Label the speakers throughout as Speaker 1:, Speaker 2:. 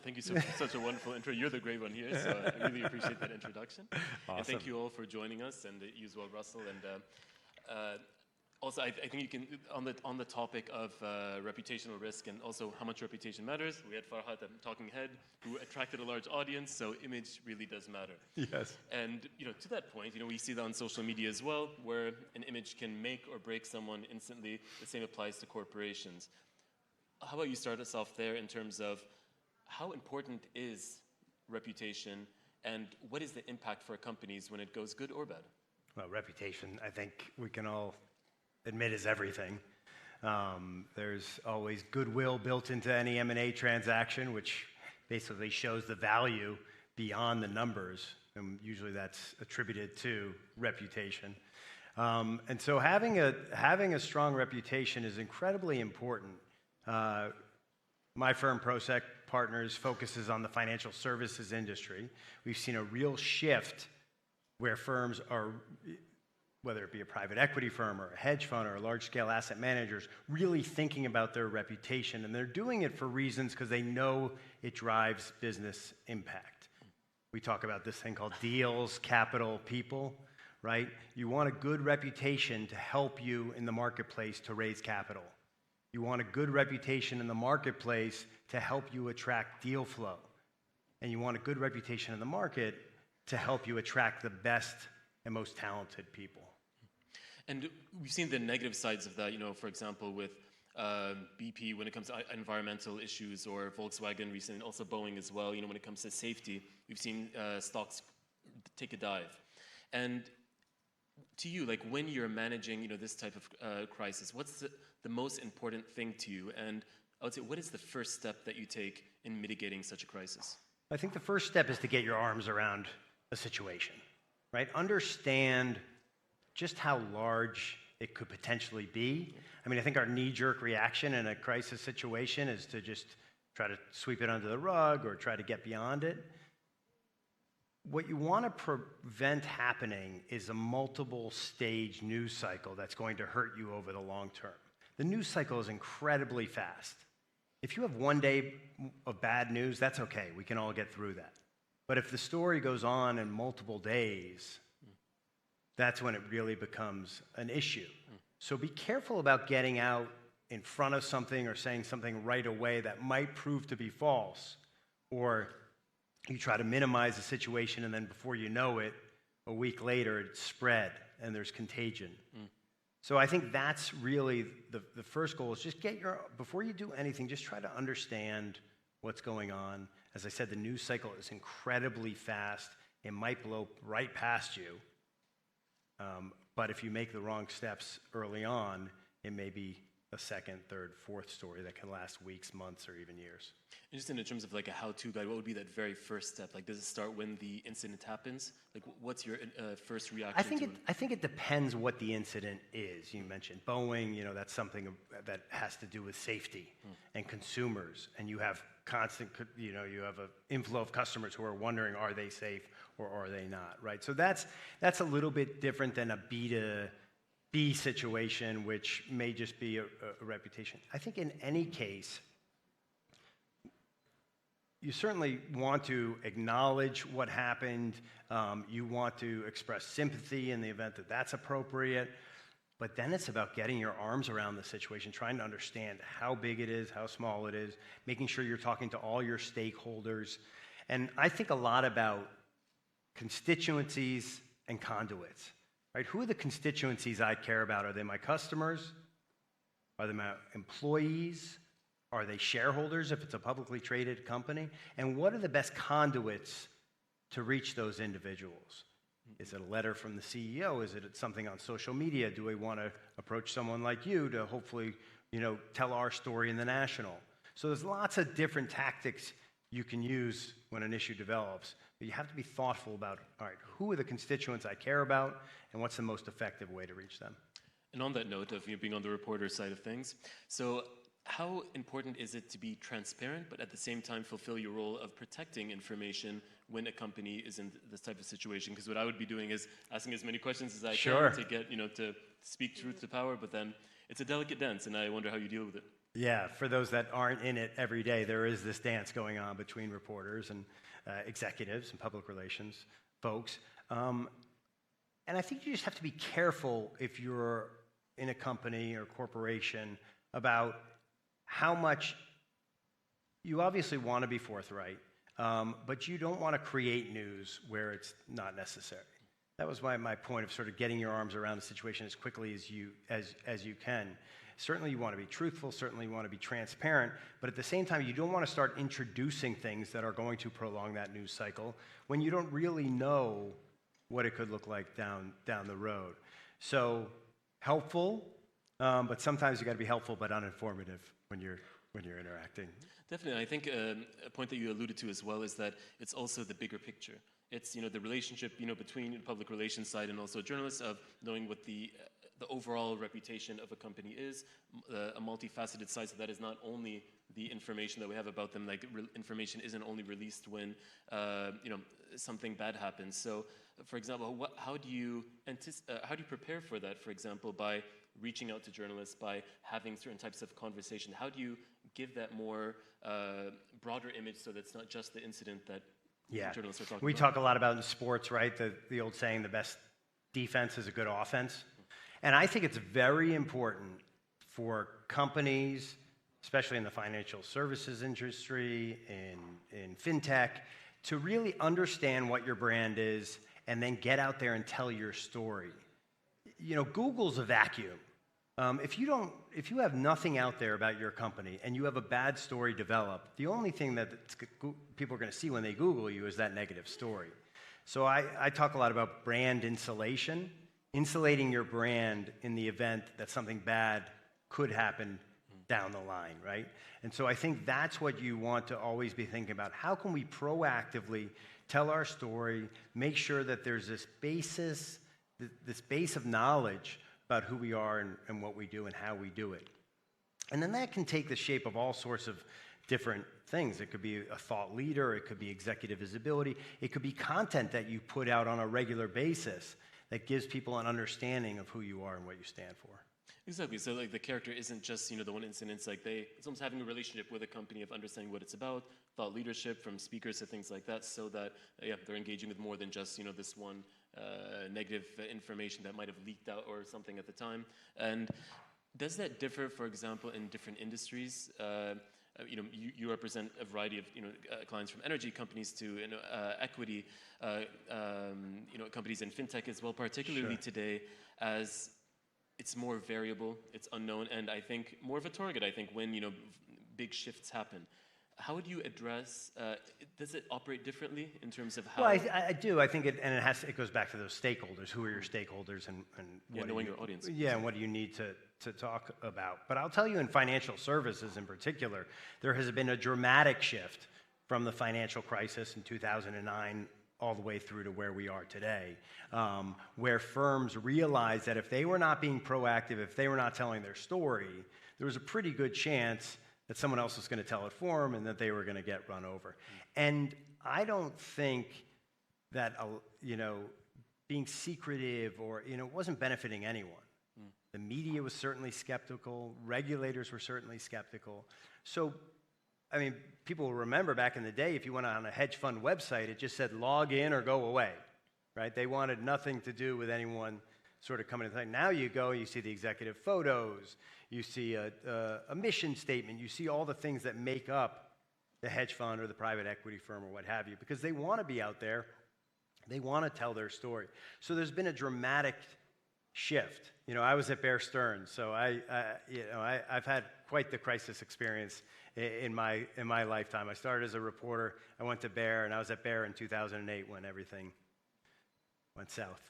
Speaker 1: thank you so for such a wonderful intro. You're the great one here, so I really appreciate that introduction.
Speaker 2: Awesome.
Speaker 1: And thank you all for joining us, and you as well, Russell. And also, I think you can, on the topic of reputational risk and also how much reputation matters, we had Farhad, the talking head, who attracted a large audience, so image really does matter.
Speaker 2: Yes.
Speaker 1: And to that point, we see that on social media as well, where an image can make or break someone instantly. The same applies to corporations. How about you start us off there in terms of how important is reputation and what is the impact for companies when it goes good or bad?
Speaker 2: Well, reputation, I think we can all admit, is everything. There's always goodwill built into any M&A transaction, which basically shows the value beyond the numbers, and usually that's attributed to reputation. And so having a strong reputation is incredibly important. My firm, Prosec Partners, focuses on the financial services industry. We've seen a real shift where firms are, whether it be a private equity firm or a hedge fund or large-scale asset managers, really thinking about their reputation. And they're doing it for reasons because they know it drives business impact. We talk about this thing called deals, capital, people, right? You want a good reputation to help you in the marketplace to raise capital. You want a good reputation in the marketplace to help you attract deal flow. And you want a good reputation in the market to help you attract the best and most talented people.
Speaker 1: And we've seen the negative sides of that, for example, with BP when it comes to environmental issues, or Volkswagen recently, and also Boeing as well. When it comes to safety, we've seen stocks take a dive. And to you, like when you're managing, this type of crisis, what's the most important thing to you? And I would say, what is the first step that you take in mitigating such a crisis?
Speaker 2: I think the first step is to get your arms around a situation, right? Understand just how large it could potentially be. I mean, I think our knee-jerk reaction in a crisis situation is to just try to sweep it under the rug or try to get beyond it. What you want to prevent happening is a multiple stage news cycle that's going to hurt you over the long term. The news cycle is incredibly fast. If you have one day of bad news, that's okay. We can all get through that. But if the story goes on in multiple days, that's when it really becomes an issue. So be careful about getting out in front of something or saying something right away that might prove to be false, or you try to minimize the situation, and then before you know it, a week later, it's spread and there's contagion. So I think that's really the first goal, is just before you do anything, just try to understand what's going on. As I said, the news cycle is incredibly fast. It might blow right past you. But if you make the wrong steps early on, it may be a second, third, fourth story that can last weeks, months, or even years.
Speaker 1: And just in terms of like a how-to guide, what would be that very first step? Like, does it start when the incident happens? Like, what's your first reaction
Speaker 2: I think it depends what the incident is. You mentioned Boeing, that's something that has to do with safety and consumers. And you have constant, you have an inflow of customers who are wondering, are they safe or are they not, right? So that's a little bit different than a B situation, which may just be a reputation. I think in any case, you certainly want to acknowledge what happened. You want to express sympathy in the event that that's appropriate. But then it's about getting your arms around the situation, trying to understand how big it is, how small it is, making sure you're talking to all your stakeholders. And I think a lot about constituencies and conduits. Right? Who are the constituencies I care about? Are they my customers? Are they my employees? Are they shareholders if it's a publicly traded company? And what are the best conduits to reach those individuals? Is it a letter from the CEO? Is it something on social media? Do we want to approach someone like you to hopefully, tell our story in the national? So there's lots of different tactics you can use when an issue develops. But you have to be thoughtful about, all right, who are the constituents I care about, and what's the most effective way to reach them?
Speaker 1: And on that note of being on the reporter side of things, so how important is it to be transparent, but at the same time fulfill your role of protecting information when a company is in this type of situation? Because what I would be doing is asking as many questions as I can to get, to speak truth to power, but then it's a delicate dance, and I wonder how you deal with it.
Speaker 2: Yeah, for those that aren't in it every day, there is this dance going on between reporters and executives and public relations folks. And I think you just have to be careful if you're in a company or corporation about how much you obviously want to be forthright, but you don't want to create news where it's not necessary. That was my point of sort of getting your arms around the situation as quickly as you can. Certainly you want to be truthful, certainly you want to be transparent, but at the same time you don't want to start introducing things that are going to prolong that news cycle when you don't really know what it could look like down the road. So helpful, but sometimes you got to be helpful but uninformative when you're interacting.
Speaker 1: Definitely. I think a point that you alluded to as well is that it's also the bigger picture. It's the relationship between the public relations side and also journalists of knowing what the overall reputation of a company is, a multifaceted side, so that is not only the information that we have about them, like information isn't only released when something bad happens. So for example, how do you prepare for that, for example, by reaching out to journalists, by having certain types of conversation? How do you give that more broader image so that it's not just the incident that journalists are talking about?
Speaker 2: We talk a lot about in sports, right? The old saying, the best defense is a good offense. And I think it's very important for companies, especially in the financial services industry, in fintech, to really understand what your brand is and then get out there and tell your story. Google's a vacuum. If you have nothing out there about your company and you have a bad story develop, the only thing that people are going to see when they Google you is that negative story. So I talk a lot about brand insulation, insulating your brand in the event that something bad could happen down the line, right? And so I think that's what you want to always be thinking about. How can we proactively tell our story, make sure that there's this base of knowledge about who we are and what we do and how we do it. And then that can take the shape of all sorts of different things. It could be a thought leader, it could be executive visibility, it could be content that you put out on a regular basis that gives people an understanding of who you are and what you stand for.
Speaker 1: Exactly. So like the character isn't just the one incident. It's almost having a relationship with a company of understanding what it's about, thought leadership from speakers to things like that, so that they're engaging with more than just this one negative information that might have leaked out or something at the time. And does that differ, for example, in different industries? You represent a variety of clients from energy companies to equity companies in fintech as well, particularly today, as it's more variable, it's unknown, and I think more of a target. I think when big shifts happen, how would you address? Does it operate differently in terms of how?
Speaker 2: Well, I do. I think it goes back to those stakeholders. Who are your stakeholders, and what
Speaker 1: knowing your audience.
Speaker 2: Yeah, and what do you need to talk about? But I'll tell you, in financial services in particular, there has been a dramatic shift from the financial crisis in 2009 all the way through to where we are today, where firms realized that if they were not being proactive, if they were not telling their story, there was a pretty good chance that someone else was going to tell it for them and that they were going to get run over. And I don't think that, being secretive or, wasn't benefiting anyone. The media was certainly skeptical. Regulators were certainly skeptical. So, people will remember back in the day, if you went on a hedge fund website, it just said log in or go away, right? They wanted nothing to do with anyone sort of coming in. Now you go, you see the executive photos, you see a mission statement, you see all the things that make up the hedge fund or the private equity firm or what have you, because they want to be out there, they want to tell their story. So there's been a dramatic shift. I was at Bear Stearns, so I've had quite the crisis experience in my lifetime. I started as a reporter, I went to Bear, and I was at Bear in 2008 when everything went south.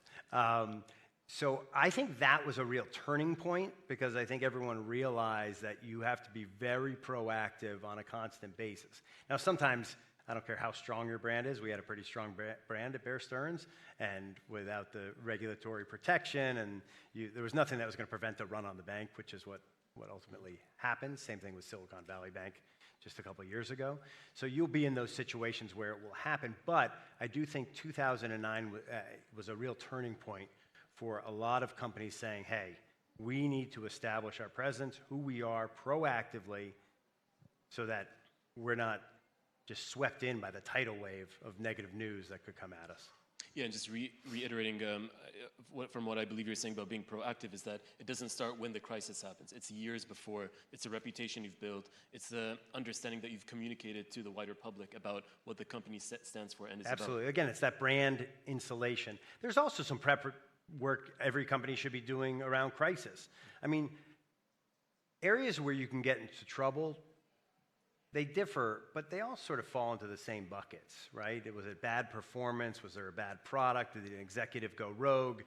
Speaker 2: So I think that was a real turning point, because I think everyone realized that you have to be very proactive on a constant basis. Now, sometimes, I don't care how strong your brand is, we had a pretty strong brand at Bear Stearns, and without the regulatory protection, and there was nothing that was going to prevent a run on the bank, which is what ultimately happened. Same thing with Silicon Valley Bank just a couple of years ago. So you'll be in those situations where it will happen, but I do think 2009 was a real turning point for a lot of companies saying, hey, We need to establish our presence, who we are proactively, so that we're not just swept in by the tidal wave of negative news that could come at us.
Speaker 1: Yeah, and just reiterating from what I believe you're saying about being proactive is that it doesn't start when the crisis happens. It's years before. It's a reputation you've built. It's the understanding that you've communicated to the wider public about what the company stands for and is
Speaker 2: Absolutely.
Speaker 1: about.
Speaker 2: Again, it's that brand insulation. There's also some prep work every company should be doing around crisis. I mean, areas where you can get into trouble, they differ, but they all sort of fall into the same buckets, right? Was it bad performance? Was there a bad product? Did an executive go rogue?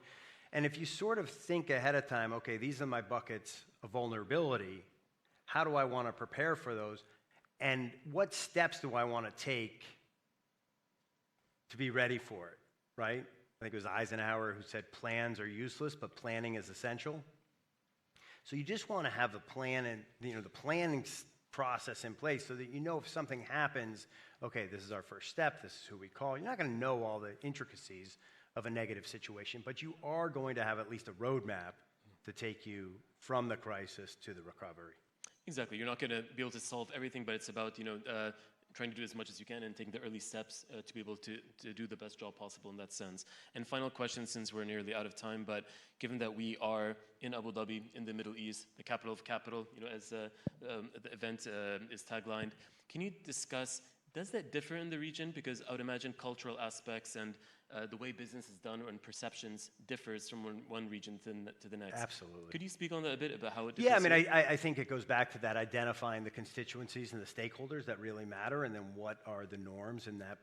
Speaker 2: And if you sort of think ahead of time, okay, these are my buckets of vulnerability, how do I want to prepare for those? And what steps do I want to take to be ready for it, right? I think it was Eisenhower who said plans are useless, but planning is essential. So you just want to have the plan and the planning process in place so that you know if something happens, okay, this is our first step, this is who we call. You're not going to know all the intricacies of a negative situation, but you are going to have at least a roadmap to take you from the crisis to the recovery.
Speaker 1: Exactly. You're not going to be able to solve everything, but it's about trying to do as much as you can and taking the early steps to be able to do the best job possible in that sense. And final question, since we're nearly out of time, but given that we are in Abu Dhabi, in the Middle East, the capital of capital, as the event is taglined, can you discuss, does that differ in the region? Because I would imagine cultural aspects and the way business is done and perceptions differs from one region to the next.
Speaker 2: Absolutely.
Speaker 1: Could you speak on that a bit about how it differs?
Speaker 2: Yeah, I mean, I think it goes back to that identifying the constituencies and the stakeholders that really matter, and then what are the norms in that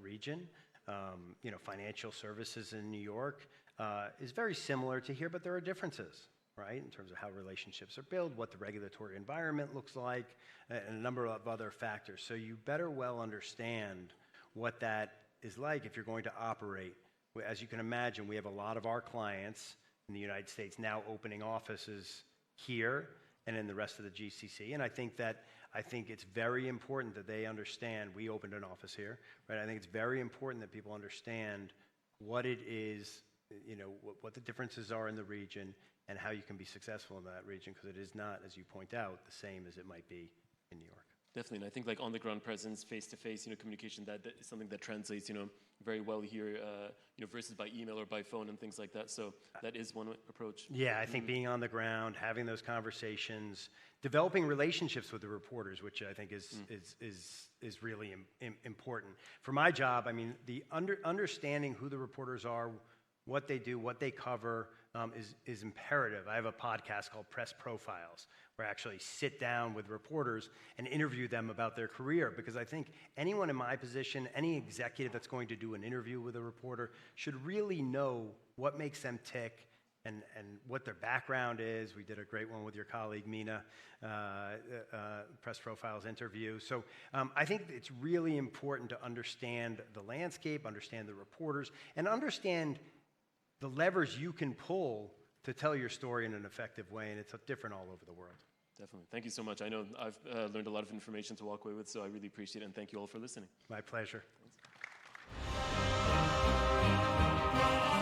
Speaker 2: region. Financial services in New York is very similar to here, but there are differences, right, in terms of how relationships are built, what the regulatory environment looks like, and a number of other factors. So you better well understand what that is like if you're going to operate. As you can imagine, we have a lot of our clients in the United States now opening offices here and in the rest of the GCC, and I think it's very important that they understand. We opened an office here, right? I think it's very important that people understand what it is, what the differences are in the region and how you can be successful in that region, because it is not, as you point out, the same as it might be in New York.
Speaker 1: Definitely, and I think like on-the-ground presence, face-to-face, communication, that is something that translates, very well here, versus by email or by phone and things like that. So that is one approach.
Speaker 2: Yeah, I think being on the ground, having those conversations, developing relationships with the reporters, which I think is really important. For my job, I mean, the understanding who the reporters are, what they do, what they cover, is imperative. I have a podcast called Press Profiles, where I actually sit down with reporters and interview them about their career, because I think anyone in my position, any executive that's going to do an interview with a reporter should really know what makes them tick and what their background is. We did a great one with your colleague, Mina, Press Profiles interview. So I think it's really important to understand the landscape, understand the reporters, and understand the levers you can pull to tell your story in an effective way, and it's different all over the world.
Speaker 1: Definitely. Thank you so much. I know I've learned a lot of information to walk away with, so I really appreciate it, and thank you all for listening.
Speaker 2: My pleasure.
Speaker 1: Thanks.